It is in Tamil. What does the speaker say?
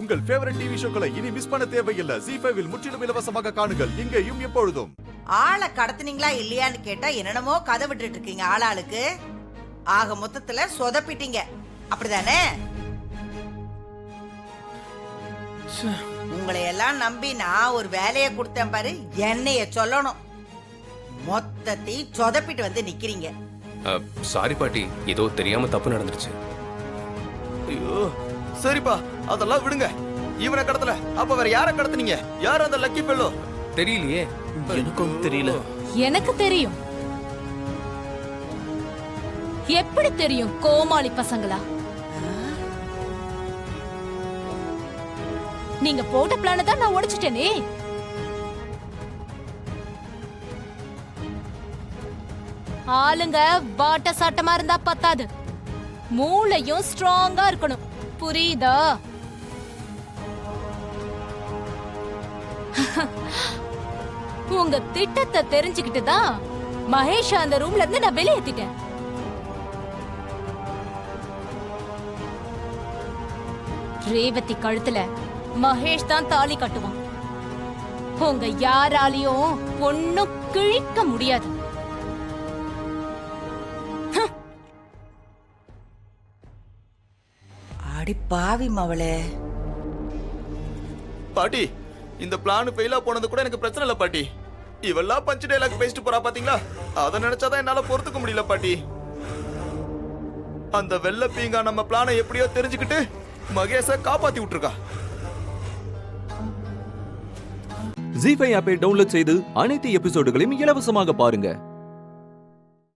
உங்கள் ஃபேவரட் டிவி ஷோக்களை இனி மிஸ் பண்ண தேவையில்லை. ZEE5 இல் முற்றிலும் இலவசமாக காணுங்கள். இங்கேயும் எப்பொழுதும். ஆளை கடத்துனீங்களா இல்லையான்னு கேட்டா என்னென்னமோ கதை விட்டுட்டு இருக்கீங்க ஆளாளுக்கு. ஆக மொத்தத்துல சொதப்பிட்டீங்க, அப்படிதானே? உங்களை எல்லாம் நம்பி நான் ஒரு வேலையை கொடுத்தேன் பாரு, என்னைய சொல்லணும். மொத்தத்தையும் சொதப்பிட்டு வந்து நிக்கிறீங்க. சாரி பாட்டி, ஏதோ தெரியாம தப்பு நடந்துருச்சு. ஐயோ சரிப்பா, அதெல்லாம் விடுங்க. இவனை கடத்தல, அப்ப வேற யார கடத்துனீங்க? யார் அந்த லக்கி பெல்லோ? தெரியலையே. எனக்கும் தெரியல. எனக்கு தெரியும். எப்படி தெரியும்? கோமாளி பசங்களா? நீங்க போட்ட பிளான தான் நான் உடைச்சிட்டேனே. ஆளுங்க வாட்ட சாட்டமா இருந்தா பத்தாது, மூளையும் ஸ்ட்ராங்கா இருக்கணும். புரியுதா? உங்க திட்டத்தை தெரிஞ்சுக்கிட்டு தான் மகேஷ் அந்த ரூம்ல இருந்து நான் வெளியேத்திட்டேன். ரேவதி கழுத்துல மகேஷ் தான் தாலி கட்டுவான். உங்க யாராலையும் ஒண்ணும் கிழிக்க முடியாது. அடி பாவி மவளே. பாட்டி, இந்த பிளான் ஃபெயிலா போனது கூட எனக்கு பிரச்சனை இல்ல பாட்டி. இவெல்லாம் பஞ்ச் டைலாக் பேசிட்டு போறா பாத்தீங்களா? அத நினைச்சாதான் என்னால பொறுத்துக்க முடியல பாட்டி. அந்த வெள்ள பீங்கா நம்ம பிளானை எப்படியோ தெரிஞ்சுக்கிட்டு மகேஷை காப்பாத்தி விட்டுருக்கா. ZEE5 ஆப்பை டவுன்லோட் செய்து அனைத்து எபிசோடுகளையும் இலவசமாக பாருங்க.